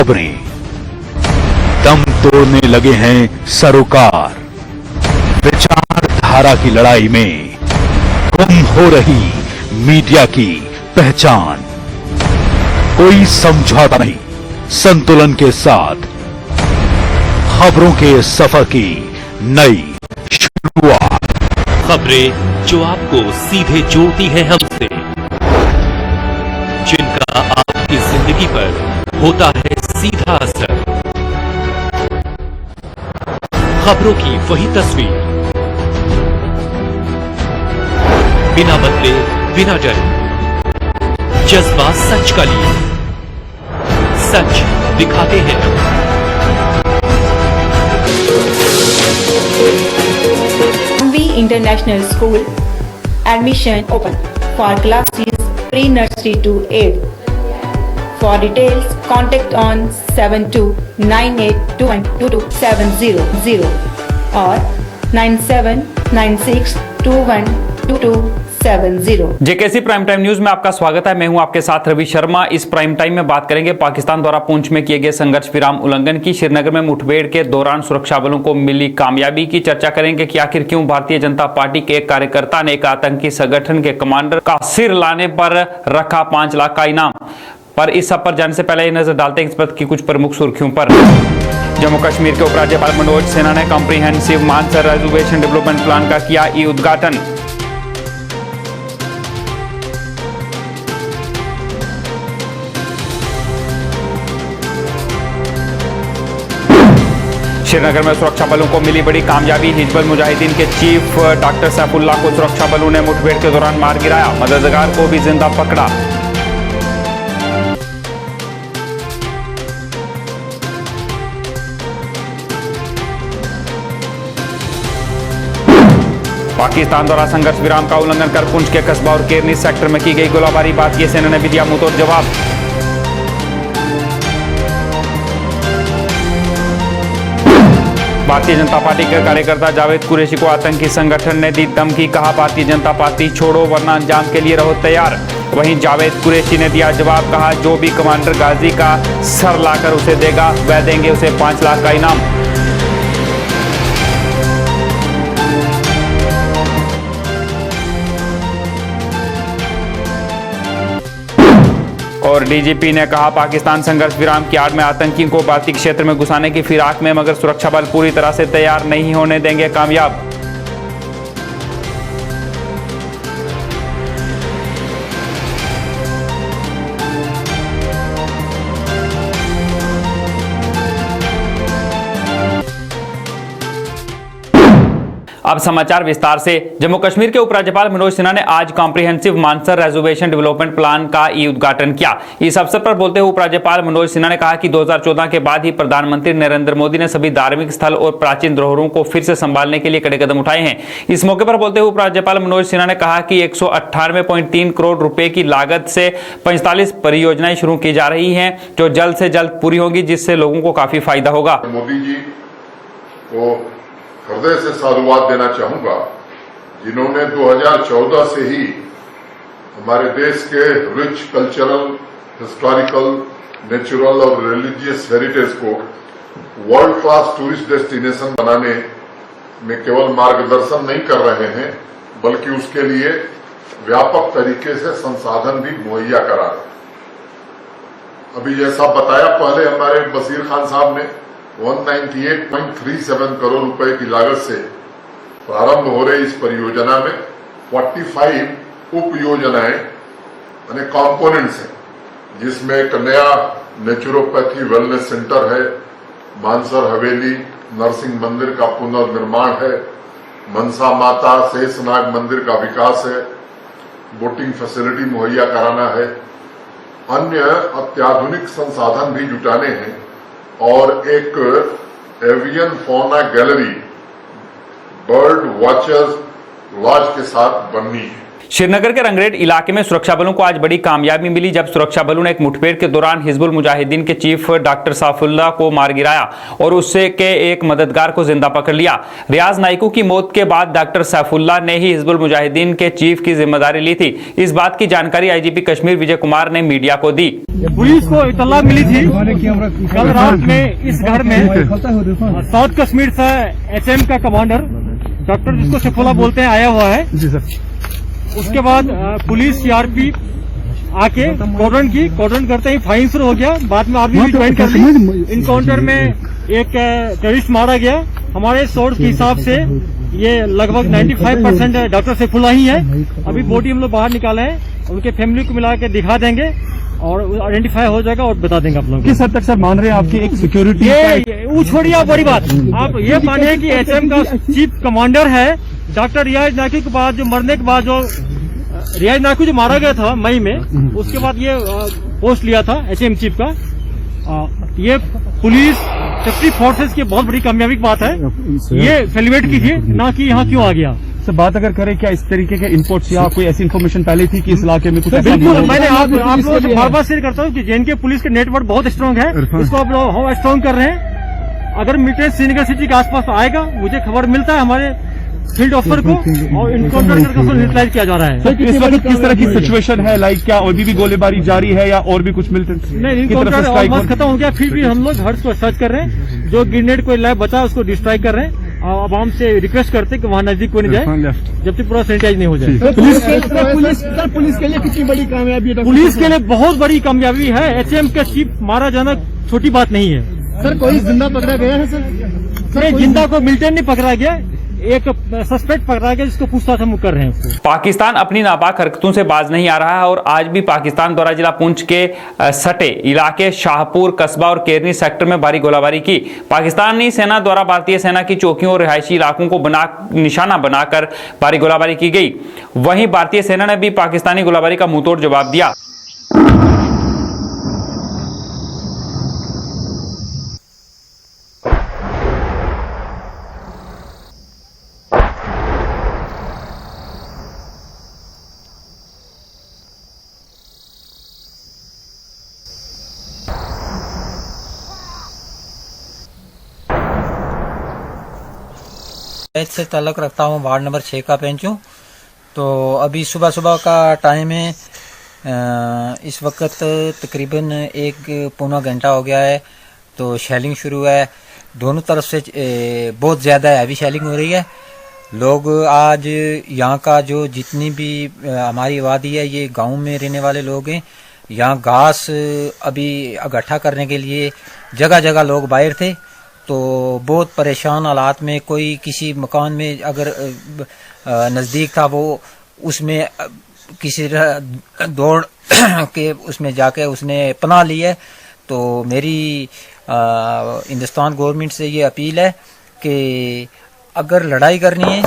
खबरें। दम तोड़ने लगे हैं सरोकार। विचारधारा की लड़ाई में गुम हो रही मीडिया की पहचान। कोई समझौता नहीं, संतुलन के साथ खबरों के सफर की नई शुरुआत। खबरें जो आपको सीधे जोड़ती है हमसे, जिनका आपकी जिंदगी पर होता है सीधा असर। खबरों की वही तस्वीर, बिना बदले बिना डरे, जज्बा सच का लिए, सच दिखाते हैं। International School admission open for classes pre-nursery to 8. For details, contact on 7298212270 or 9796212270। JKC prime time news में आपका स्वागत है। मैं हूं आपके साथ रवि शर्मा। इस प्राइम टाइम में बात करेंगे पाकिस्तान द्वारा पुंछ में किए गए संघर्ष विराम उल्लंघन की। श्रीनगर में मुठभेड़ के दौरान सुरक्षा बलों को मिली कामयाबी की चर्चा करेंगे कि आखिर क्यों भारतीय जनता पार्टी के एक कार्यकर्ता ने एक आतंकी संगठन के कमांडर का सिर लाने पर रखा 5 लाख का इनाम। पर इस सब पर जाने से पहले नजर डालते हैं इस बात की कुछ प्रमुख सुर्खियों पर। जम्मू कश्मीर के उपराज्यपाल मनोज सिन्हा ने comprehensive Mansar reservation development plan का किया उद्घाटन। श्रीनगर में सुरक्षा बलों को मिली बड़ी कामयाबी। हिजबुल मुजाहिदीन के चीफ डॉक्टर सैफुल्लाह को सुरक्षा बलों ने मुठभेड़ के दौरान मार गिराया। मददगार को भी जिंदा पकड़ा। पाकिस्तान द्वारा संघर्ष विराम का उल्लंघन कर पुंछ के कस्बा और केरनी सेक्टर में की गई गोलाबारी। भारतीय सेना ने भी दिया मुंहतोड़ जवाब। भारतीय जनता पार्टी के कार्यकर्ता जावेद कुरैशी को आतंकी संगठन ने दी धमकी। कहा, भारतीय जनता पार्टी छोड़ो वरना अंजाम के लिए रहो तैयार। वहीं जावेद कुरैशी ने दिया जवाब। कहा, जो भी कमांडर गाजी का सर लाकर उसे देगा वह देंगे उसे 5 लाख का इनाम। और डीजीपी ने कहा, पाकिस्तान संघर्ष विराम की आड़ में आतंकियों को भारतीय क्षेत्र में घुसाने की फिराक में, मगर सुरक्षा बल पूरी तरह से तैयार नहीं होने देंगे कामयाब। अब समाचार विस्तार से। जम्मू कश्मीर के उपराज्यपाल मनोज सिन्हा ने आज comprehensive Mansar reservation development plan का उद्घाटन किया। इस अवसर पर बोलते हुए उपराज्यपाल मनोज सिन्हा ने कहा कि 2014 के बाद ही प्रधानमंत्री नरेंद्र मोदी ने सभी धार्मिक स्थल और प्राचीन धरोहरों को फिर से संभालने के लिए कड़े कदम उठाए हैं। इस मौके पर बोलते हुए उपराज्यपाल मनोज सिन्हा ने कहा कि 198.3 करोड़ रुपए की लागत से 45 परियोजनाएं शुरू की जा रही हैं, जो जल्द से जल्द पूरी होगी, जिससे लोगों को काफी फायदा होगा। मोदी जी को हृदय से साधुवाद देना चाहूंगा, जिन्होंने 2014 से ही हमारे देश के रिच कल्चरल, हिस्टोरिकल, नेचुरल और रिलीजियस हेरिटेज को वर्ल्ड क्लास टूरिस्ट डेस्टिनेशन बनाने में केवल मार्गदर्शन नहीं कर रहे हैं, बल्कि उसके लिए व्यापक तरीके से संसाधन भी मुहैया करा रहे हैं। अभी जैसा बताया पहले हमारे बशीर खान साहब ने, 198.37 करोड़ रुपए की लागत से प्रारंभ हो रही इस परियोजना में 45 उप योजनाएं यानी कॉम्पोनेंट्स हैं, जिसमें एक नया नेचुरोपैथी वेलनेस सेंटर है, मानसर हवेली नरसिंह मंदिर का पुनर्निर्माण है, मनसा माता शेषनाग मंदिर का विकास है, बोटिंग फैसिलिटी मुहैया कराना है, अन्य अत्याधुनिक संसाधन भी जुटाने हैं और एक avian fauna gallery, bird watchers lodge के साथ बननी है। श्रीनगर के रंगरेट इलाके में सुरक्षा बलों को आज बड़ी कामयाबी मिली जब सुरक्षा बलों ने एक मुठभेड़ के दौरान हिजबुल मुजाहिदीन के चीफ डॉक्टर सैफुल्लाह को मार गिराया और उससे के एक मददगार को जिंदा पकड़ लिया। रियाज नाइकू की मौत के बाद डॉक्टर सैफुल्लाह ने ही हिजबुल मुजाहिदीन के चीफ की जिम्मेदारी ली थी। इस बात की जानकारी आईजीपी कश्मीर विजय कुमार ने मीडिया को दी। पुलिस को इतला मिली थी कल रात में इस घर में साउथ कश्मीर से एचएम का कमांडर डॉक्टर जिसको सैफुल्लाह बोलते हैं आया हुआ है। उसके बाद पुलिस सीआरपी आके कॉर्डन करते ही फाइन शुरू हो गया। बाद में आर्मी भी ज्वाइन कर ली। इनकाउंटर में एक टेररिस्ट मारा गया। हमारे सोर्स के हिसाब से ये लगभग 95% डॉक्टर सैफुल्लाह ही है। अभी बॉडी हम लोग बाहर निकाले हैं, उनके फैमिली को मिला के दिखा देंगे और आइडेंटिफाई हो जाएगा और बता देंगे आप लोग। किस हद तक सर मान रहे हैं आपकी एक सिक्योरिटी? वो छोड़िए, आप बड़ी बात आप ये मानिए कि एचएम का चीफ कमांडर है डॉक्टर रियाज नाइकू के बाद, जो मरने के बाद जो रियाज नाइकू जो मारा गया था मई में, उसके बाद ये पोस्ट लिया था एचएम चीफ का। ये पुलिस सेफ्टी फोर्सेस की बहुत बड़ी कामयाबी की बात है। ये सेलिब्रेट की थी ना कि यहाँ क्यों आ गया। सर बात अगर करें, क्या इस तरीके के इनपुट्स या कोई ऐसी इन्फॉर्मेशन पहले थी कि इस इलाके में कुछ ऐसा? बिल्कुल, मैंने आप लोगों से बार बार शेयर करता हूँ कि जेएनके पुलिस के नेटवर्क बहुत स्ट्रांग है। इसको आप लोग हम स्ट्रांग कर रहे हैं। अगर मिलिटेंट श्रीनगर सिटी के आसपास आएगा, मुझे खबर मिलता है हमारे फील्ड ऑफिसर को और इनकाउंटर करके उसको न्यूट्रलाइज किया जा रहा है। इस वक्त किस तरह की सिचुएशन है? लाइक क्या अभी भी गोलीबारी जारी है या और भी कुछ मिलते? नहीं, इनकाउंटर ऑलमोस्ट खत्म हो गया। फिर भी हम लोग हर्ष को सर्च कर रहे हैं। जो ग्रेनेड कोई लैब बचा उसको डिस्ट्रॉय कर रहे हैं। आवाम से रिक्वेस्ट करते हैं कि वहाँ नजदीक कोई नहीं जाए जब तक पूरा सैनिटाइज नहीं हो जाए। पुलिस के लिए कितनी बड़ी कामयाबी है? पुलिस के लिए बहुत बड़ी कामयाबी है। एचएम का चीफ मारा जाना छोटी बात नहीं है। सर कोई जिंदा पकड़ा गया है? सर जिंदा को मिलिटेंट नहीं पकड़ा गया, एक सस्पेक्ट पकड़ा गया जिसको पूछताछ हम कर रहे हैं उसको। पाकिस्तान अपनी नापाक हरकतों से बाज नहीं आ रहा है और आज भी पाकिस्तान द्वारा जिला पुंछ के सटे इलाके शाहपुर कस्बा और केरनी सेक्टर में भारी गोलाबारी की। पाकिस्तानी सेना द्वारा भारतीय सेना की चौकियों और रिहायशी इलाकों को निशाना बनाकर भारी गोलाबारी की गई। वहीं भारतीय सेना ने भी पाकिस्तानी गोलाबारी का मुंहतोड़ जवाब दिया। से ताल्लुक़ रखता हूँ, वार्ड नंबर 6 का पेंच हूँ। तो अभी सुबह सुबह का टाइम है। इस वक्त तकरीबन 1 पौना घंटा हो गया है। तो शेलिंग शुरू है, दोनों तरफ से बहुत ज़्यादा हैवी शेलिंग हो रही है। लोग आज यहाँ का जो जितनी भी हमारी वादी है, ये गांव में रहने वाले लोग हैं। यहाँ घास अभी इकट्ठा करने के लिए जगह जगह लोग बाहर थे। तो बहुत परेशान हालात में, कोई किसी मकान में अगर नज़दीक था वो उसमें किसी दौड़ के उसमें जाके उसने पनाह ली है। तो मेरी हिंदुस्तान गवर्नमेंट से ये अपील है कि अगर लड़ाई करनी है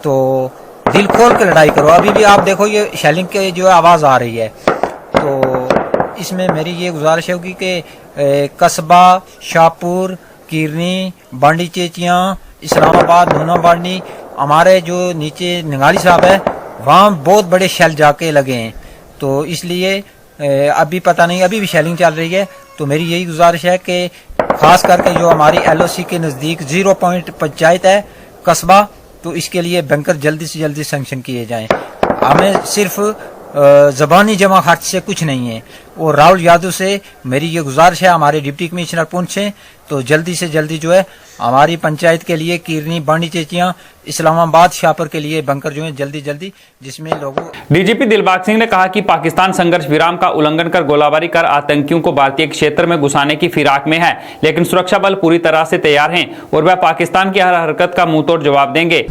तो दिल खोल के लड़ाई करो। अभी भी आप देखो ये शेलिंग के जो आवाज़ आ रही है। तो इसमें मेरी ये गुजारिश होगी कि कस्बा शाहपुर कीरनी बांडी चेचियाँ इस्लामाबाद नूना बांडी हमारे जो नीचे निगाली साहब है वहाँ बहुत बड़े शेल जाके लगे हैं। तो इसलिए अभी पता नहीं, अभी भी शेलिंग चल रही है। तो मेरी यही गुजारिश है कि खास करके जो हमारी एलओसी के नज़दीक 0 पॉइंट पंचायत है कस्बा, तो इसके लिए बैंकर जल्दी से जल्दी सैंक्शन किए जाएं। हमें सिर्फ ज़बानी जमा खर्च से कुछ नहीं है। और राहुल यादव से मेरी ये गुजारिश है, हमारे डिप्टी कमिश्नर पुंछ हैं, तो जल्दी से जल्दी जो है हमारी पंचायत के लिए कीरनी बांडी चेचियाँ इस्लामाबाद शाहपुर के लिए बंकर जो है जल्दी जल्दी, जिसमें लोगों। डीजीपी दिलबाग सिंह ने कहा कि पाकिस्तान संघर्ष विराम का उल्लंघन कर गोलाबारी कर आतंकियों को भारतीय क्षेत्र में घुसाने की फिराक में है, लेकिन सुरक्षा बल पूरी तरह से तैयार हैं और वह पाकिस्तान की हर हरकत का मुंहतोड़ जवाब देंगे।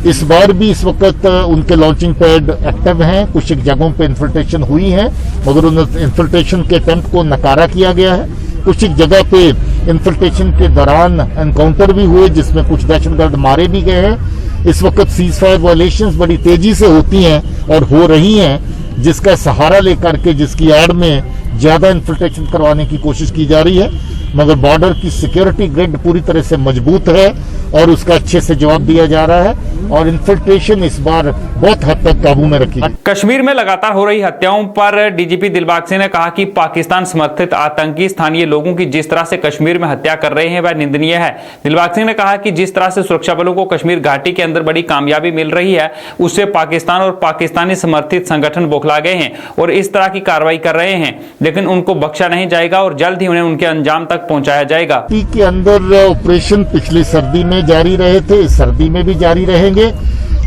इस बार भी इस वक्त उनके लॉन्चिंग पैड एक्टिव हैं। कुछ एक जगहों पे इन्फिल्ट्रेशन हुई है, मगर उन इन्फिल्ट्रेशन के अटेम्प्ट को नकारा किया गया है। कुछ एक जगह पे इन्फिल्ट्रेशन के दौरान एनकाउंटर भी हुए, जिसमें कुछ दहशतगर्द मारे भी गए हैं। इस वक्त सीज फायर वायलेशंस बड़ी तेजी से होती हैं और हो रही हैं, जिसका सहारा लेकर के, जिसकी आड़ में ज्यादा इन्फिल्ट्रेशन करवाने की कोशिश की जा रही है। मगर बॉर्डर की सिक्योरिटी ग्रिड पूरी तरह से मजबूत है और उसका अच्छे से जवाब दिया जा रहा है और इन्फिल्ट्रेशन इस बार बहुत हद तक काबू में रखी। कश्मीर में लगातार हो रही हत्याओं पर डीजीपी दिलबाग सिंह ने कहा कि पाकिस्तान समर्थित आतंकी स्थानीय लोगों की जिस तरह से कश्मीर में हत्या कर रहे हैं वह निंदनीय है। दिलबाग सिंह ने कहा कि जिस तरह से सुरक्षा बलों को कश्मीर घाटी के अंदर बड़ी कामयाबी मिल रही है उससे पाकिस्तान और पाकिस्तानी समर्थित संगठन बौखला गए हैं और इस तरह की कार्रवाई कर रहे हैं, लेकिन उनको बख्शा नहीं जाएगा और जल्द ही उन्हें उनके अंजाम तक पहुंचाया जाएगा। के अंदर ऑपरेशन पिछली सर्दी में जारी रहे थे, इस सर्दी में भी जारी रहेंगे।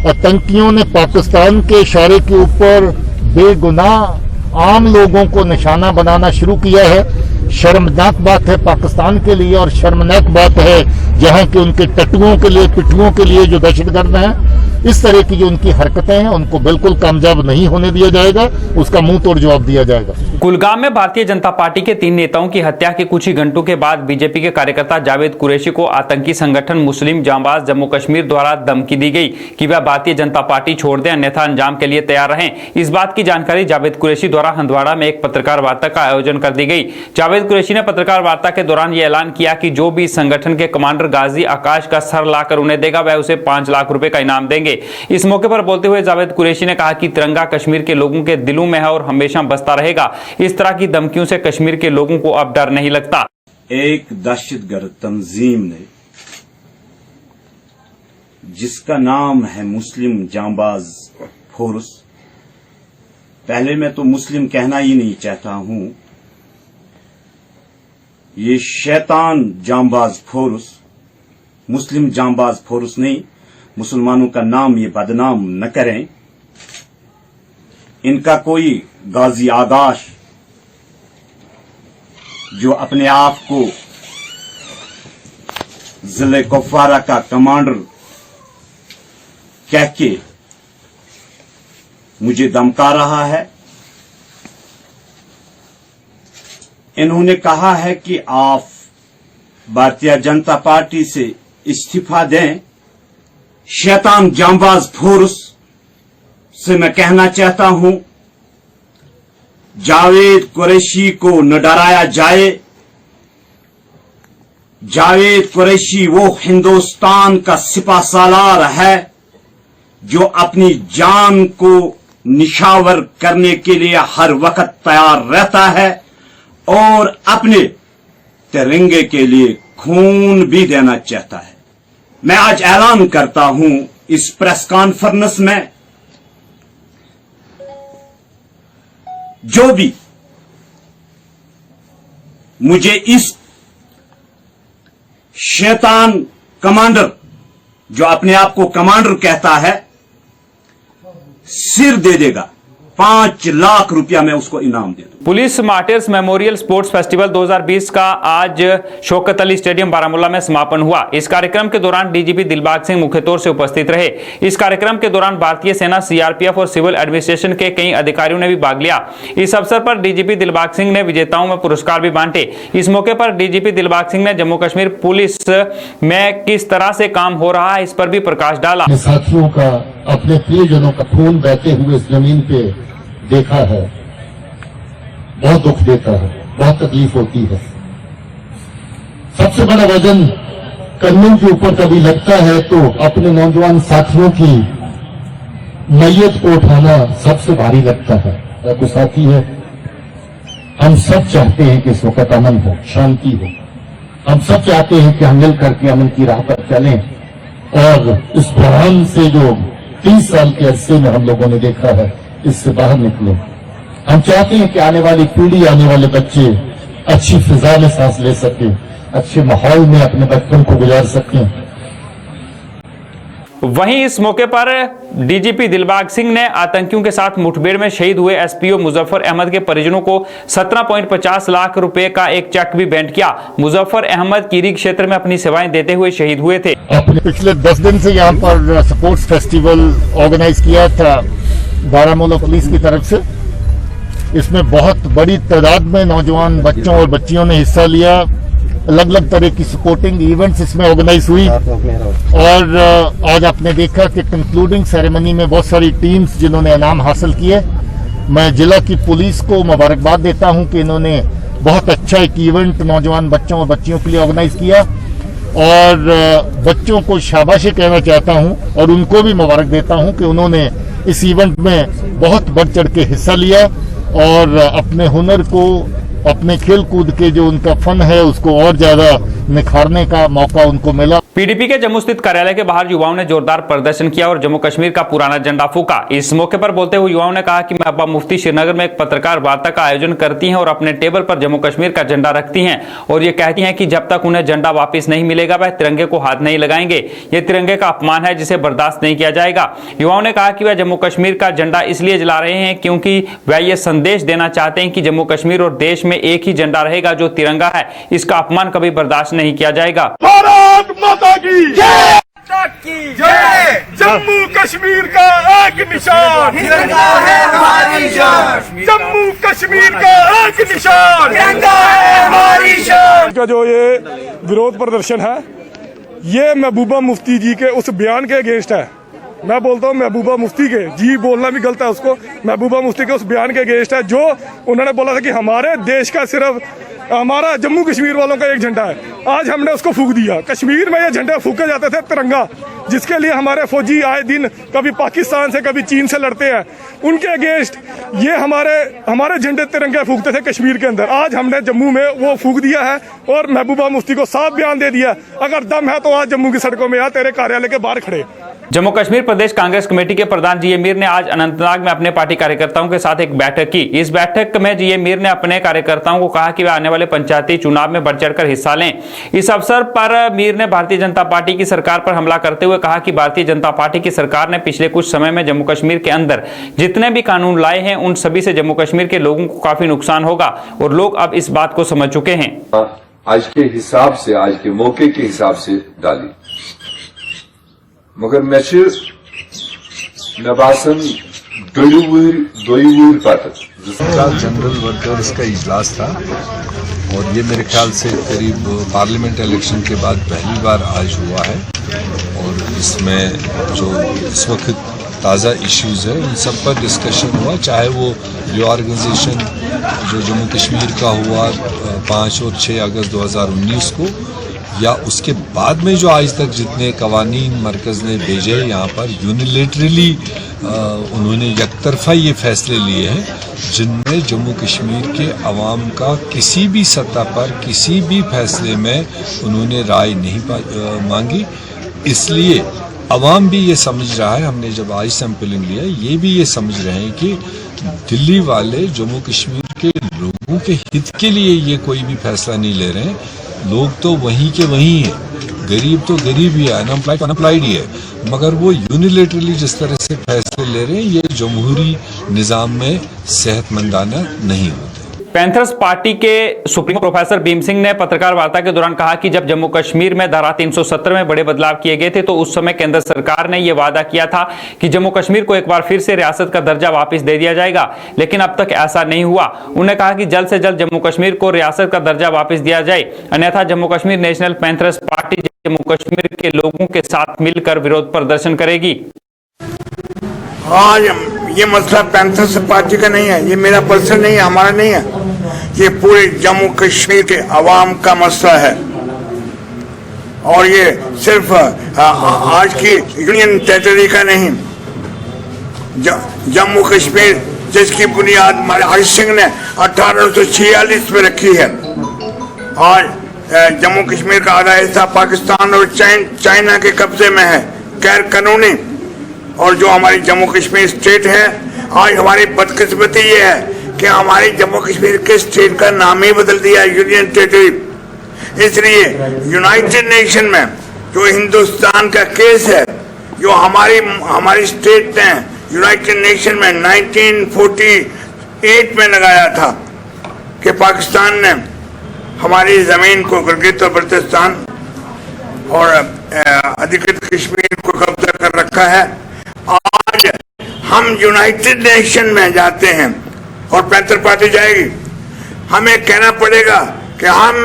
आतंकियों ने पाकिस्तान के इशारे के ऊपर बेगुनाह आम लोगों को निशाना बनाना शुरू किया है। शर्मनाक बात है पाकिस्तान के लिए और शर्मनाक बात है जहां के उनके टट्टुओं के लिए पिट्ठुओं के लिए जो दहशतगर्द हैं। इस तरह की जो उनकी हरकतें हैं उनको बिल्कुल कामयाब नहीं होने दिया जाएगा, उसका मुंह तोड़ जवाब दिया जाएगा। कुलगाम में भारतीय जनता पार्टी के 3 नेताओं की हत्या के कुछ ही घंटों के बाद बीजेपी के कार्यकर्ता जावेद कुरैशी को आतंकी संगठन मुस्लिम जांबाज जम्मू कश्मीर द्वारा धमकी दी गई कि वह भारतीय जनता पार्टी छोड़ दें अन्यथा अंजाम के लिए तैयार रहें। इस बात की जानकारी जावेद कुरैशी द्वारा हंदवाड़ा में एक पत्रकार वार्ता का आयोजन कर दी गई। जावेद कुरैशी ने पत्रकार वार्ता के दौरान यह ऐलान किया कि जो भी संगठन के कमांडर गाजी आकाश का सर लाकर उन्हें देगा वह उसे 5 लाख रुपए का इनाम देंगे। इस मौके पर बोलते हुए जावेद कुरैशी ने कहा कि तिरंगा कश्मीर के लोगों के दिलों में है और हमेशा बसता रहेगा। इस तरह की धमकियों से कश्मीर के लोगों को अब डर नहीं लगता। एक दहशतगर्द तंजीम ने जिसका नाम है मुस्लिम जांबाज फोर्स, पहले मैं तो मुस्लिम कहना ही नहीं चाहता हूं, ये शैतान जांबाज फोर्स, मुस्लिम जांबाज फोर्स नहीं, मुसलमानों का नाम ये बदनाम न करें। इनका कोई गाजी आगाश जो अपने आप को जिले कुपवारा का कमांडर कह के मुझे धमका रहा है। इन्होंने कहा है कि आप भारतीय जनता पार्टी से इस्तीफा दें। शैतान जांबाज फोर्स से मैं कहना चाहता हूं, जावेद कुरैशी को न डराया जाए। जावेद कुरैशी वो हिंदुस्तान का सिपाहसालार है जो अपनी जान को निशावर करने के लिए हर वक्त तैयार रहता है और अपने तिरंगे के लिए खून भी देना चाहता है। मैं आज ऐलान करता हूं इस प्रेस कॉन्फ्रेंस में, जो भी मुझे इस शैतान कमांडर जो अपने आप को कमांडर कहता है सिर दे देगा, 5 लाख रुपया मैं उसको इनाम दे दूं। Police martyrs memorial sports festival 2020 का आज शौकत अली स्टेडियम बारामूला में समापन हुआ। इस कार्यक्रम के दौरान डीजीपी दिलबाग सिंह मुख्य तौर से उपस्थित रहे। इस कार्यक्रम के दौरान भारतीय सेना, सीआरपीएफ और सिविल एडमिनिस्ट्रेशन के कई अधिकारियों ने भी भाग लिया। इस अवसर पर डीजीपी दिलबाग सिंह ने विजेताओं में पुरस्कार भी बांटे। इस मौके पर डीजीपी दिलबाग सिंह ने जम्मू कश्मीर पुलिस में किस तरह से काम हो रहा है इस पर भी प्रकाश डाला। साथियों का, अपने प्रियजनों का खून बहते हुए इस जमीन पे देखा है, बहुत दुख देता है, बहुत तकलीफ होती है। सबसे बड़ा वजन कर्नल के ऊपर कभी लगता है तो अपने नौजवान साथियों की मैयत को उठाना सबसे भारी लगता है। कुछ साथी है, हम सब चाहते हैं कि इस वक्त अमन हो, शांति हो। हम सब चाहते हैं कि हम मिल करके अमन की राह पर चलें और इस बहरान से जो 30 साल के अरसे में हम लोगों ने देखा है इससे बाहर निकले। हम चाहते हैं कि आने वाली पीढ़ी, आने वाले बच्चे अच्छी फिजा में सांस ले सकें, अच्छे माहौल में अपने बचपन को गुजार सकें। वहीं इस मौके पर डीजीपी दिलबाग सिंह ने आतंकियों के साथ मुठभेड़ में शहीद हुए एसपीओ मुजफ्फर अहमद के परिजनों को 17.50 लाख रुपए का एक चेक भी भेंट किया। मुजफ्फर अहमद कीरी क्षेत्र में अपनी सेवाएं देते हुए शहीद हुए थे। पिछले 10 दिन से यहाँ पर स्पोर्ट्स फेस्टिवल ऑर्गेनाइज किया था बारामूला पुलिस की तरफ से। इसमें बहुत बड़ी तादाद में नौजवान बच्चों और बच्चियों ने हिस्सा लिया। अलग अलग तरह की सपोर्टिंग इवेंट्स इसमें ऑर्गेनाइज हुई और आज आपने देखा कि कंक्लूडिंग सेरेमनी में बहुत सारी टीम्स जिन्होंने इनाम हासिल किए। मैं जिला की पुलिस को मुबारकबाद देता हूं कि इन्होंने बहुत अच्छा एक इवेंट नौजवान बच्चों और बच्चियों के लिए ऑर्गेनाइज किया और बच्चों को शाबाशी कहना चाहता हूं और उनको भी मुबारक देता हूं कि उन्होंने इस इवेंट में बहुत बढ़ चढ़ के हिस्सा लिया और अपने हुनर को, अपने खेल कूद के जो उनका फन है उसको और ज्यादा निखारने का मौका उनको मिला। पीडीपी के जम्मू स्थित कार्यालय के बाहर युवाओं ने जोरदार प्रदर्शन किया और जम्मू कश्मीर का पुराना झंडा फूंका। इस मौके पर बोलते हुए युवाओं ने कहा कि महबूबा मुफ्ती श्रीनगर में एक पत्रकार वार्ता का आयोजन करती हैं और अपने टेबल पर जम्मू कश्मीर का झंडा रखती हैं और ये कहती हैं कि जब तक उन्हें झंडा वापस नहीं मिलेगा वह तिरंगे को हाथ नहीं लगाएंगे। ये तिरंगे का अपमान है जिसे बर्दाश्त नहीं किया जाएगा। युवाओं ने कहा कि वह जम्मू कश्मीर का झंडा इसलिए जला रहे हैं क्योंकि वह ये संदेश देना चाहते हैं कि जम्मू कश्मीर और देश में एक ही झंडा रहेगा जो तिरंगा है। इसका अपमान कभी बर्दाश्त नहीं किया जाएगा। भारत माता की जय। जम्मू कश्मीर का एक निशान तिरंगा है हमारी शान। जम्मू कश्मीर का एक निशान तिरंगा है हमारी शान। का जो ये विरोध प्रदर्शन है ये महबूबा मुफ्ती जी के उस बयान के अगेंस्ट है। मैं बोलता हूँ महबूबा मुफ्ती के, जी बोलना भी गलत है उसको, महबूबा मुफ्ती के उस बयान के अगेंस्ट है जो उन्होंने बोला था कि हमारे देश का सिर्फ हमारा जम्मू कश्मीर वालों का एक झंडा है। आज हमने उसको फूंक दिया। कश्मीर में ये झंडे फूके जाते थे तिरंगा, जिसके लिए हमारे फौजी आए दिन कभी पाकिस्तान से कभी चीन से लड़ते हैं, उनके अगेंस्ट ये हमारे झंडे तिरंगे फूकते थे कश्मीर के अंदर। आज हमने जम्मू में वो फूक दिया है और महबूबा मुफ्ती को साफ बयान दे दिया, अगर दम है तो आज जम्मू की सड़कों में या तेरे कार्यालय के बाहर खड़े। जम्मू कश्मीर प्रदेश कांग्रेस कमेटी के प्रधान जी ए मीर ने आज अनंतनाग में अपने पार्टी कार्यकर्ताओं के साथ एक बैठक की। इस बैठक में जी ए मीर ने अपने कार्यकर्ताओं को कहा कि वे आने वाले पंचायती चुनाव में बढ़ चढ़कर हिस्सा लें। इस अवसर पर मीर ने भारतीय जनता पार्टी की सरकार पर हमला करते हुए कहा कि भारतीय जनता पार्टी की सरकार ने पिछले कुछ समय में जम्मू कश्मीर के अंदर जितने भी कानून लाए हैं उन सभी से जम्मू कश्मीर के लोगों को काफी नुकसान होगा और लोग अब इस बात को समझ चुके हैं। आज के हिसाब से, आज के मौके के हिसाब से डाली, मगर मे बासन दोई पत जनरल वर्कर्स का इजलास था और ये मेरे ख्याल से करीब पार्लियामेंट इलेक्शन के बाद पहली बार आज हुआ है और इसमें जो इस वक्त ताज़ा इश्यूज है उन सब पर डिस्कशन हुआ, चाहे वो रीऑर्गेनाइजेशन जो जम्मू कश्मीर का हुआ 5 और 6 अगस्त 2019 को, या उसके बाद में जो आज तक जितने कवानीन मरकज़ ने भेजे यहाँ पर यूनिलेटरली उन्होंने यकतरफा ये फैसले लिए हैं जिनमें जम्मू कश्मीर के अवाम का किसी भी सतह पर किसी भी फैसले में उन्होंने राय नहीं मांगी। इसलिए अवाम भी ये समझ रहा है, हमने जब आज सैंपलिंग लिया ये भी ये समझ रहे हैं कि दिल्ली वाले जम्मू कश्मीर के लोगों के हित के लिए ये कोई भी फैसला नहीं ले रहे हैं। लोग तो वहीं के वहीं हैं, गरीब तो गरीब ही है, अनएम्प्लॉयड ही है, मगर वो यूनिलेटरली जिस तरह से फैसले ले रहे हैं ये जमहूरी निज़ाम में सेहतमंदाना नहीं होते। पैंथर्स पार्टी के सुप्रीमो प्रोफेसर भीम सिंह ने पत्रकार वार्ता के दौरान कहा कि जब जम्मू कश्मीर में धारा 370 में बड़े बदलाव किए गए थे तो उस समय केंद्र सरकार ने यह वादा किया था कि जम्मू कश्मीर को एक बार फिर से रियासत का दर्जा वापस दे दिया जाएगा, लेकिन अब तक ऐसा नहीं हुआ। उन्होंने कहा कि जल्द से जल्द जम्मू कश्मीर को रियासत का दर्जा वापस दिया जाए, अन्यथा Jammu Kashmir national panthers party Jammu Kashmir के लोगों के साथ मिलकर विरोध प्रदर्शन करेगी। आज ये मसला पैंथर्स पार्टी का नहीं है, ये मेरा पर्सन नहीं है, हमारा नहीं है, ये पूरे जम्मू कश्मीर के अवाम का मसला है। और ये सिर्फ आज की यूनियन टेरिटरी का नहीं, जम्मू कश्मीर जिसकी बुनियाद महाराज सिंह ने 1846 में रखी है, आज जम्मू कश्मीर का आधा हिस्सा पाकिस्तान और चाइना के कब्जे में है गैर कानूनी। और जो हमारी जम्मू कश्मीर स्टेट है, आज हमारी बदकिस्मती ये है कि हमारी जम्मू कश्मीर के स्टेट का नाम ही बदल दिया यूनियन टेरिटरी। इसलिए यूनाइटेड नेशन में जो हिंदुस्तान का केस है, जो हमारी स्टेट ने यूनाइटेड नेशन में 1948 में लगाया था कि पाकिस्तान ने हमारी जमीन को गिलगित और बल्तिस्तान और अधिकृत कश्मीर को कब्जा कर रखा है। आज हम यूनाइटेड नेशन में जाते हैं और पैंथर पार्टी जाएगी, हमें कहना पड़ेगा कि हम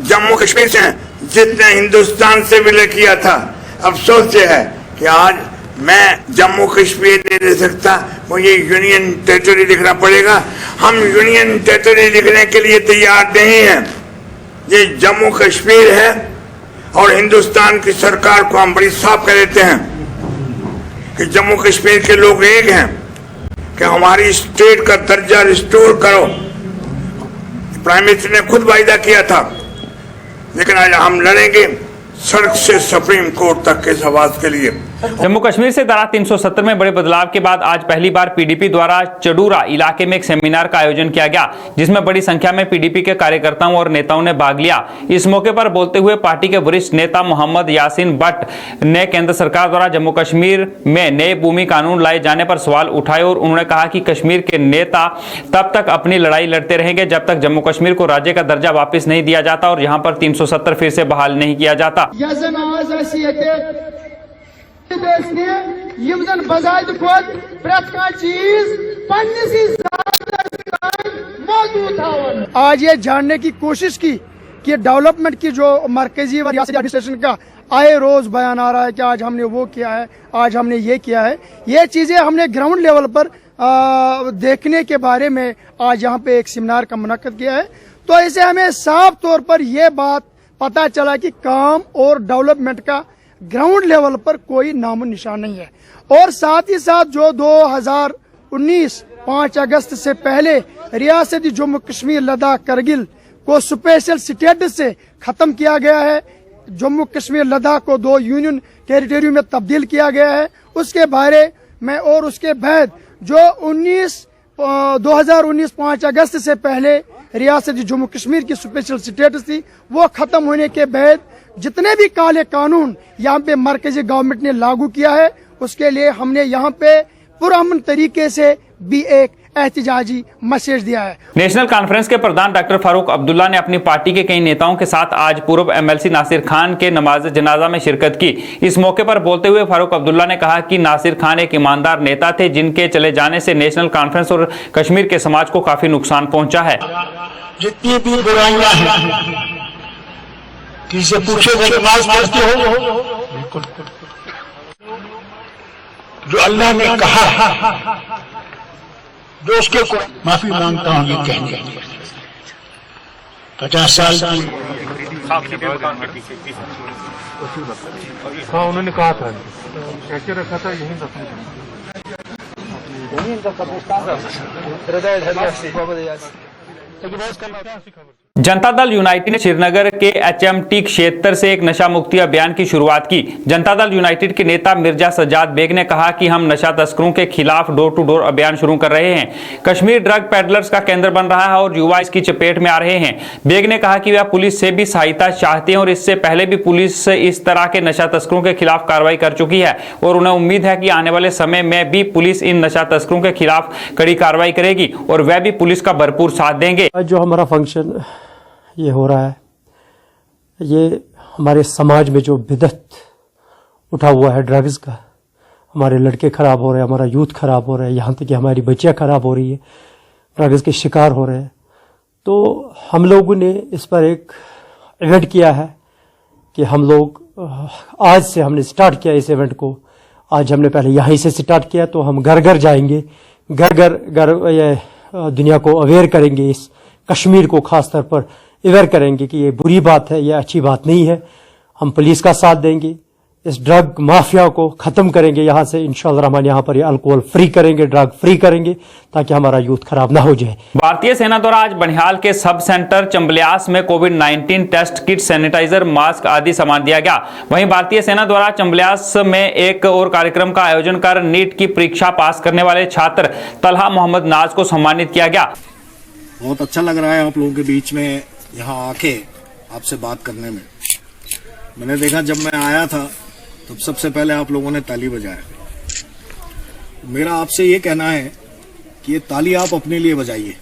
जम्मू कश्मीर से हैं जितने हिंदुस्तान से विलय किया था। अफसोस ये है कि आज मैं जम्मू कश्मीर नहीं ले सकता, मुझे यूनियन टेरिटरी लिखना पड़ेगा। हम यूनियन टेरिटरी लिखने के लिए तैयार नहीं हैं। ये जम्मू कश्मीर है और हिंदुस्तान की सरकार को हम बड़ी साफ कह देते हैं कि जम्मू कश्मीर के लोग एक हैं कि हमारी स्टेट का दर्जा रिस्टोर करो। प्राइम मिनिस्टर ने खुद वायदा किया था, लेकिन आज हम लड़ेंगे सड़क से सुप्रीम कोर्ट तक के इस आवाज के लिए। जम्मू कश्मीर से धारा 370 में बड़े बदलाव के बाद आज पहली बार पीडीपी द्वारा चडूरा इलाके में एक सेमिनार का आयोजन किया गया, जिसमें बड़ी संख्या में पीडीपी के कार्यकर्ताओं और नेताओं ने भाग लिया। इस मौके पर बोलते हुए पार्टी के वरिष्ठ नेता मोहम्मद यासीन भट्ट ने केंद्र सरकार द्वारा जम्मू कश्मीर में नए भूमि कानून लाए जाने पर सवाल उठाए और उन्होंने कहा कि कश्मीर के नेता तब तक अपनी लड़ाई लड़ते रहेंगे जब तक जम्मू कश्मीर को राज्य का दर्जा वापस नहीं दिया जाता और यहाँ पर 370 फिर से बहाल नहीं किया जाता। आज ये जानने की कोशिश की कि डेवलपमेंट की जो मरकजी व रियासती एडमिनिस्ट्रेशन का आए रोज बयान आ रहा है कि आज हमने वो किया है, आज हमने ये किया है, ये चीजें हमने ग्राउंड लेवल पर देखने के बारे में आज यहाँ पे एक सेमिनार का मुनक्कद किया है। तो इसे हमें साफ तौर पर यह बात पता चला कि काम और डेवलपमेंट का ग्राउंड लेवल पर कोई नामो निशान नहीं है। और साथ ही साथ जो 2019 5 अगस्त से पहले रियासती जम्मू कश्मीर लद्दाख करगिल को स्पेशल स्टेटस से खत्म किया गया है, जम्मू कश्मीर लद्दाख को 2 यूनियन टेरिटरी में तब्दील किया गया है, उसके बारे में और उसके बाद जो 2019 5 अगस्त से पहले रियासती जम्मू कश्मीर की स्पेशल स्टेटस थी, वो खत्म होने के बाद जितने भी काले कानून यहाँ पे मरकजी गवर्नमेंट ने लागू किया है, उसके लिए हमने यहाँ पे पुरअमन तरीके से भी एक एहतिजाजी मैसेज दिया है। नेशनल कॉन्फ्रेंस के प्रधान डॉक्टर फारूक अब्दुल्ला ने अपनी पार्टी के कई नेताओं के साथ आज पूर्व एमएलसी नासिर खान के नमाज जनाजा में शिरकत की। इस मौके पर बोलते हुए फारूक अब्दुल्ला ने कहा कि नासिर खान एक ईमानदार नेता थे, जिनके चले जाने से नेशनल कॉन्फ्रेंस और कश्मीर के समाज को काफी नुकसान पहुंचा है। जितनी भी बुराइयां हैं, किसी से पूछोगे नमाज पढ़ते हो, जो अल्लाह ने कहा, जो उसके को माफी मांगता हूँ ये कहने 50 साल हाँ उन्होंने कहा था कैसे रखा था यही जनता दल यूनाइटेड ने श्रीनगर के एचएमटी क्षेत्र से एक नशा मुक्ति अभियान की शुरुआत की। जनता दल यूनाइटेड के नेता मिर्जा सज्जाद बेग ने कहा कि हम नशा तस्करों के खिलाफ डोर टू डोर अभियान शुरू कर रहे हैं। कश्मीर ड्रग पेडलर्स का केंद्र बन रहा है और युवा इसकी चपेट में आ रहे हैं। बेग ने कहा कि वह पुलिस से भी सहायता चाहते हैं और इससे पहले भी पुलिस इस तरह के नशा तस्करों के खिलाफ कार्रवाई कर चुकी है और उन्हें उम्मीद है कि आने वाले समय में भी पुलिस इन नशा तस्करों के खिलाफ कड़ी कार्रवाई करेगी और वह भी पुलिस का भरपूर साथ देंगे। जो हमारा फंक्शन ये हो रहा है, ये हमारे समाज में जो बिदत उठा हुआ है ड्रग्स का, हमारे लड़के खराब हो रहे हैं, हमारा यूथ खराब हो रहा है, यहाँ तक कि हमारी बच्चियाँ खराब हो रही है, ड्रग्स के शिकार हो रहे हैं। तो हम लोगों ने इस पर एक इवेंट किया है कि हम लोग आज से हमने स्टार्ट किया इस इवेंट को। आज हमने पहले यहीं से स्टार्ट किया, तो हम घर घर जाएंगे, घर ये दुनिया को अवेयर करेंगे, इस कश्मीर को खास तौर पर अवेयर करेंगे कि ये बुरी बात है, ये अच्छी बात नहीं है। हम पुलिस का साथ देंगे, इस ड्रग माफिया को खत्म करेंगे यहाँ से इंशाअल्लाह रहमान। यहाँ पर ये अल्कोहल फ्री करेंगे, ड्रग फ्री करेंगे, ताकि हमारा यूथ खराब ना हो जाए। भारतीय सेना द्वारा आज बनिहाल के सब सेंटर चंबलियास में कोविड-19 टेस्ट किट, सैनिटाइजर, मास्क आदि सामान दिया गया। वहीं भारतीय सेना द्वारा चंबलियास में एक और कार्यक्रम का आयोजन कर नीट की परीक्षा पास करने वाले छात्र तलहा मोहम्मद नाज को सम्मानित किया गया। बहुत अच्छा लग रहा है आप लोगों के बीच में यहाँ आके आपसे बात करने में। मैंने देखा जब मैं आया था तब सबसे पहले आप लोगों ने ताली बजाया। मेरा आपसे ये कहना है कि ये ताली आप अपने लिए बजाइए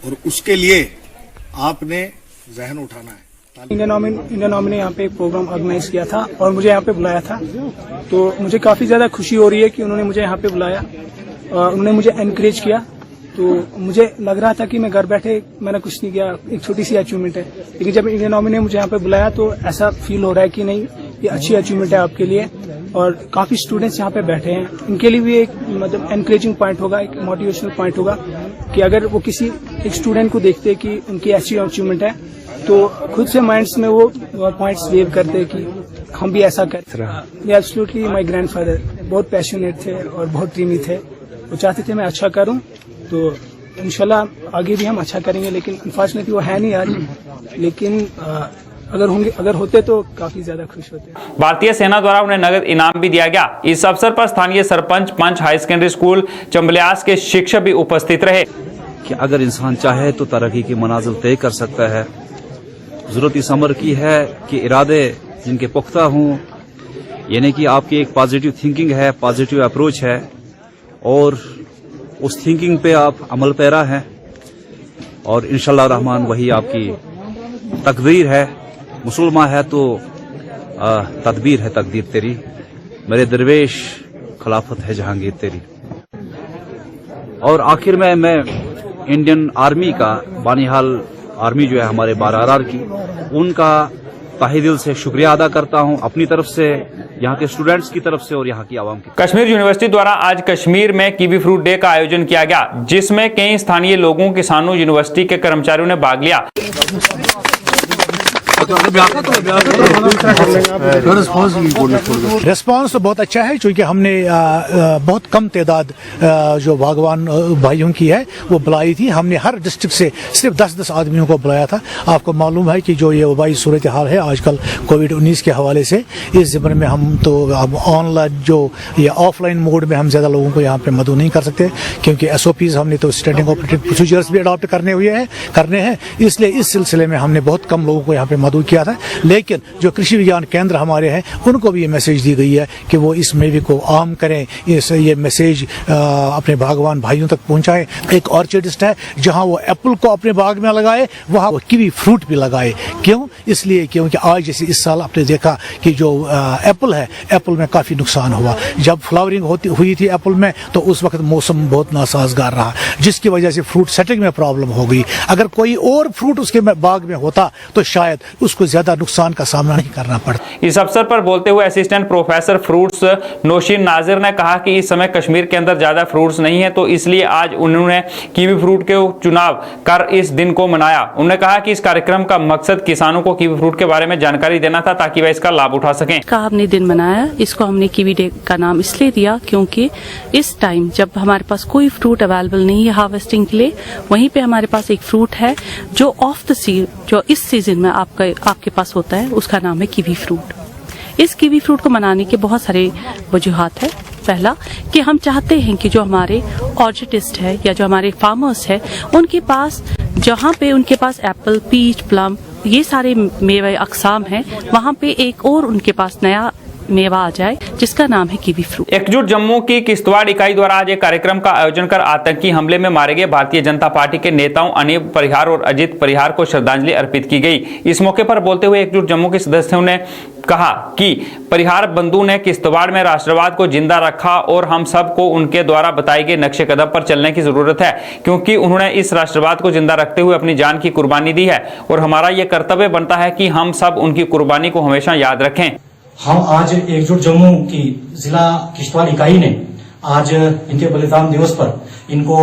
और उसके लिए आपने जहन उठाना है। इंडियन आर्मी ने यहाँ पे एक प्रोग्राम ऑर्गेनाइज किया था और मुझे यहाँ पे बुलाया था, तो मुझे काफी ज्यादा खुशी हो रही है कि उन्होंने मुझे यहाँ पे बुलाया और उन्होंने मुझे एनकरेज किया। तो मुझे लग रहा था कि मैं घर बैठे मैंने कुछ नहीं किया, एक छोटी सी अचीवमेंट है, लेकिन जब इंडियन आर्मी ने मुझे यहाँ पे बुलाया तो ऐसा फील हो रहा है कि नहीं, ये अच्छी अचीवमेंट है आपके लिए। और काफी स्टूडेंट्स यहाँ पे बैठे हैं, इनके लिए भी एक मतलब एनकरेजिंग पॉइंट होगा, एक मोटिवेशनल पॉइंट होगा कि अगर वो किसी एक स्टूडेंट को देखते हैं कि उनकी ऐसी अचीवमेंट है तो खुद से माइंड्स में वो पॉइंट्स वेव करते कि हम भी ऐसा करते रहे। एब्सोल्युटली माय ग्रैंडफादर बहुत पैशनेट थे और बहुत ड्रीमी थे, वो चाहते थे मैं अच्छा करूं, तो इंशाल्लाह आगे भी हम अच्छा करेंगे, लेकिन अनफॉर्चुनेटली वो है नहीं आज, लेकिन अगर होते तो काफी ज्यादा खुश होते। भारतीय सेना द्वारा उन्हें नगद इनाम भी दिया गया। इस अवसर पर स्थानीय सरपंच पंच हाई सेकेंडरी स्कूल चंबलियास के शिक्षक भी उपस्थित रहे। कि अगर इंसान चाहे तो तरक्की की मनाजिल तय कर सकता है। जरूरत इस अमर की है कि इरादे जिनके पुख्ता हों, यानी कि आपकी एक पॉजिटिव थिंकिंग है, पॉजिटिव अप्रोच है और उस थिंकिंग पे आप अमल पैरा हैं और इंशाल्लाह रहमान वही आपकी तकदीर है। मुसलमान है तो तदबीर है तकदीर तेरी, मेरे दरवेश खिलाफत है जहांगीर तेरी। और आखिर में मैं इंडियन आर्मी का, बानिहाल आर्मी जो है हमारे बारार की, उनका तहे दिल से शुक्रिया अदा करता हूं, अपनी तरफ से, यहाँ के स्टूडेंट्स की तरफ से और यहाँ की आवाम की। कश्मीर यूनिवर्सिटी द्वारा आज कश्मीर में कीवी फ्रूट डे का आयोजन किया गया, जिसमें कई स्थानीय लोगों, किसानों, यूनिवर्सिटी के कर्मचारियों ने भाग लिया। रिस्पांस तो बहुत अच्छा है, क्योंकि हमने बहुत कम तादाद जो बागवान भाइयों की है वो बुलाई थी। हमने हर डिस्ट्रिक्ट से सिर्फ 10-10 आदमियों को बुलाया था। आपको मालूम है कि जो ये वबाई सूरत हाल है आजकल कोविड-19 के हवाले से, इस ज़माने में हम तो ऑनलाइन जो ये ऑफलाइन मोड में हम ज़्यादा लोगों को यहाँ पे मदद नहीं कर सकते, क्योंकि SOPs हमने तो स्टैंडिंग ऑपरेटिंग प्रोसीजर्स भी अडॉप्ट करने हैं। इसलिए इस सिलसिले में हमने बहुत कम लोगों को यहाँ पे मदद किया था। लेकिन जो कृषि विज्ञान केंद्र हमारे हैं उनको भी ये मैसेज दी गई है कि वो इस मेवे को आम करें, ये मैसेज अपने बागवान भाइयों तक पहुंचाएं। एक ऑर्चिडिस्ट है जहां वो एप्पल को अपने बाग में लगाए, वहां वो कीवी फ्रूट भी लगाए। क्यों? इसलिए क्योंकि आज जैसे इस साल आपने देखा कि जो एप्पल है, एप्पल में काफी नुकसान हुआ। जब फ्लावरिंग हुई थी एप्पल में तो उस वक्त मौसम बहुत नासाजगार रहा, जिसकी वजह से फ्रूट सेटिंग में प्रॉब्लम हो गई। अगर कोई और फ्रूट उसके बाग में होता तो शायद उसको ज्यादा नुकसान का सामना नहीं करना पड़ता। इस अवसर पर बोलते हुए असिस्टेंट प्रोफेसर फ्रूट्स नौशीन नाजिर ने कहा कि इस समय कश्मीर के अंदर ज्यादा फ्रूट्स नहीं है, तो इसलिए आज उन्होंने कीवी फ्रूट के चुनाव कर इस दिन को मनाया। उन्होंने कहा कि इस कार्यक्रम का मकसद किसानों को कीवी फ्रूट के बारे में जानकारी देना था, ताकि वह इसका लाभ उठा सकें। हमने दिन मनाया, इसको हमने कीवी डे का नाम इसलिए दिया क्योंकि इस टाइम जब हमारे पास कोई फ्रूट अवेलेबल नहीं है हार्वेस्टिंग के लिए, वहीं पे हमारे पास एक फ्रूट है जो ऑफ द सीजन, जो इस सीजन में आपके पास होता है, उसका नाम है कीवी फ्रूट। इस कीवी फ्रूट को मनाने के बहुत सारे वजूहात है। पहला कि हम चाहते हैं कि जो हमारे ऑर्चिडिस्ट है या जो हमारे फार्मर्स है, उनके पास जहाँ पे उनके पास एप्पल, पीच, प्लम, ये सारे मेवे अक़साम हैं, वहाँ पे एक और उनके पास नया मेवा आ जाए जिसका नाम है कीवी फ्रूट। एकजुट जम्मू की किश्तवाड़ इकाई द्वारा आज एक कार्यक्रम का आयोजन कर आतंकी हमले में मारे गए भारतीय जनता पार्टी के नेताओं अनीब परिहार और अजित परिहार को श्रद्धांजलि अर्पित की गई। इस मौके पर बोलते हुए एकजुट जम्मू के सदस्यों ने कहा कि परिहार बंधु ने किश्तवाड़ में राष्ट्रवाद को जिंदा रखा और हम सबको उनके द्वारा बताए गए नक्शे कदम पर चलने की जरूरत है, क्योंकि उन्होंने इस राष्ट्रवाद को जिंदा रखते हुए अपनी जान की कुर्बानी दी है और हमारा यह कर्तव्य बनता है कि हम सब उनकी कुर्बानी को हमेशा याद रखें। हम आज एकजुट जम्मू की जिला किश्तवाड़ इकाई ने आज इनके बलिदान दिवस पर इनको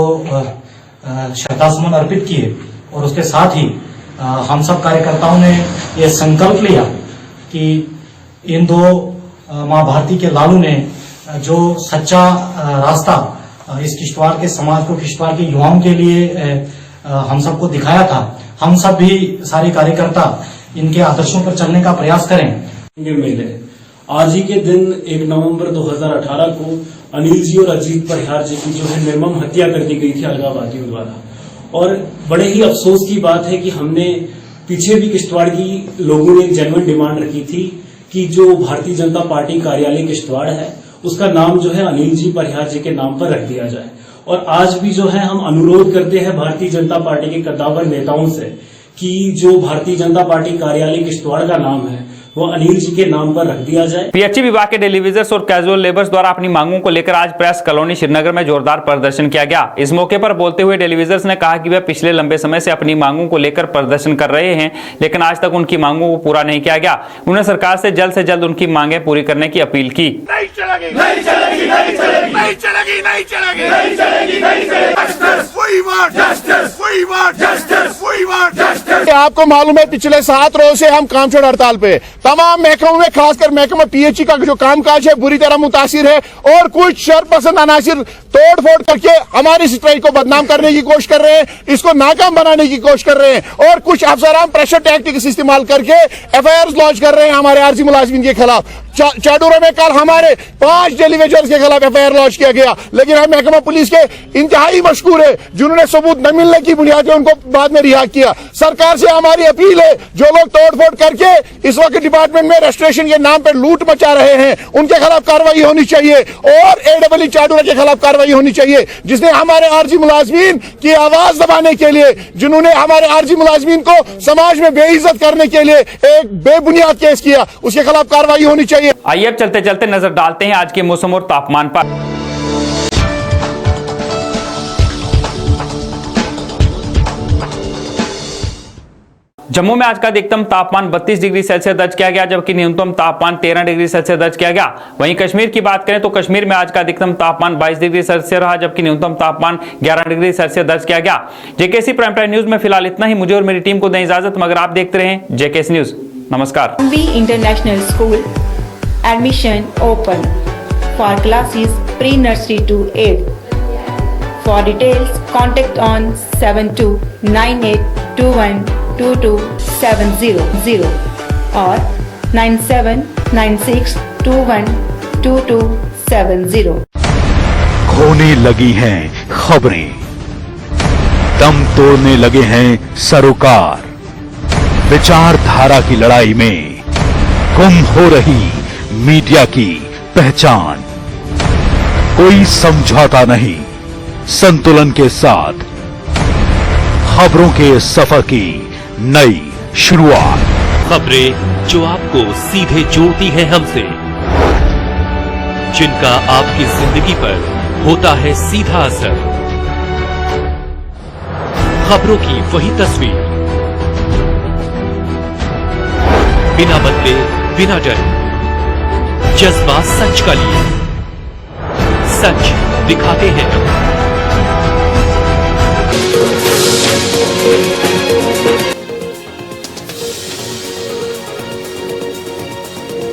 श्रद्धासुमन अर्पित किए और उसके साथ ही हम सब कार्यकर्ताओं ने ये संकल्प लिया कि इन दो मां भारती के लालू ने जो सच्चा रास्ता इस किश्तवाड़ के समाज को, किश्तवाड़ के युवाओं के लिए हम सबको दिखाया था, हम सब भी सारे कार्यकर्ता इनके आदर्शों पर चलने का प्रयास करें। मेले आज ही के दिन 1 नवंबर 2018 को अनिल जी और अजीत परिहार जी की जो है निर्मम हत्या कर दी गई थी अलगाववादियों द्वारा, और बड़े ही अफसोस की बात है कि हमने पीछे भी किश्तवाड़ की लोगों ने एक जेन्युइन डिमांड रखी थी कि जो भारतीय जनता पार्टी कार्यालय किश्तवाड़ है उसका नाम जो है अनिल जी परिहार जी के नाम पर रख दिया जाए। और आज भी जो है हम अनुरोध करते हैं भारतीय जनता पार्टी के कद्दावर नेताओं से कि जो भारतीय जनता पार्टी कार्यालय किश्तवाड़ का नाम है वो अनिल जी के नाम पर रख दिया जाए। पीएचई विभाग के डेलीवेजर्स और कैजुअल लेबर्स द्वारा अपनी मांगों को लेकर आज प्रेस कॉलोनी श्रीनगर में जोरदार प्रदर्शन किया गया। इस मौके पर बोलते हुए डेलीवेजर्स ने कहा कि वे पिछले लंबे समय से अपनी मांगों को लेकर प्रदर्शन कर रहे हैं, लेकिन आज तक उनकी मांगों को पूरा नहीं किया गया। उन्होंने सरकार से जल्द उनकी मांगें पूरी करने की अपील की। नहीं चलेगी, नहीं चलेगी, नहीं चलेगी, नहीं चलेगी, नहीं चलेगी, नहीं चलेगी, नहीं चलेगी। Justice, we want justice, we want justice, we want justice. आपको मालूम है पिछले 7 रोज से हम कामचोर हड़ताल पे, तमाम महकमों में खासकर महकमा पीएचई का जो कामकाज है बुरी तरह मुतासिर है और कुछ शरपसंद अनासिर तोड़ फोड़ करके हमारी स्ट्राइक को बदनाम करने की कोशिश कर रहे हैं, इसको नाकाम बनाने की कोशिश कर रहे हैं और कुछ अफसरान प्रेशर टैक्टिक्स इस्तेमाल करके एफआईआर लॉन्च कर रहे हैं हमारे आरजी मुलाजिमीन के खिलाफ। चाडूरा में कल हमारे 5 डेलीवेजर्स के खिलाफ एफआईआर लॉन्च किया गया, लेकिन हम महकमा पुलिस के इंतहाई मशकूर है जिन्होंने सबूत न मिलने की बुनियाद पर उनको बाद में रिहा किया। सरकार से हमारी अपील है, जो लोग तोड़फोड़ करके इस वक्त डिपार्टमेंट में रजिस्ट्रेशन के नाम पर लूट मचा रहे हैं उनके खिलाफ कार्रवाई होनी चाहिए और एडब्ल्यू चाडूरा के खिलाफ कार्रवाई होनी चाहिए, जिसने हमारे आरजी मुलाजिमीन की आवाज दबाने के लिए, जिन्होंने हमारे आरजी मुलाजिमीन को समाज में बेइज्जत करने के लिए एक बेबुनियाद केस किया, उसके खिलाफ कार्रवाई होनी चाहिए। आइए अब चलते चलते नजर डालते हैं आज के मौसम और तापमान पर। जम्मू में आज का अधिकतम तापमान 32 डिग्री सेल्सियस दर्ज किया गया, जबकि न्यूनतम तापमान 13 डिग्री सेल्सियस दर्ज किया गया। वहीं कश्मीर की बात करें तो कश्मीर में आज का अधिकतम तापमान 22 डिग्री सेल्सियस रहा, जबकि न्यूनतम तापमान 11 डिग्री सेल्सियस दर्ज किया गया। जेकेसी प्राइम टाइम न्यूज में फिलहाल इतना ही। मुझे और मेरी टीम को दें इजाजत, मगर आप देखते रहें जेकेसी न्यूज। नमस्कार। International school admission open for classes pre-nursery to 8. For details contact on 7298212270 or 9796212270। खोने लगी हैं खबरें, दम तोड़ने लगे हैं सरोकार, विचारधारा की लड़ाई में गुम हो रही मीडिया की पहचान। कोई समझौता नहीं, संतुलन के साथ खबरों के सफर की नई शुरुआत। खबरें जो आपको सीधे जोड़ती हैं हमसे, जिनका आपकी जिंदगी पर होता है सीधा असर। खबरों की वही तस्वीर, बिना बदले बिना डरे, जज्बा सच का लिए, सच दिखाते हैं।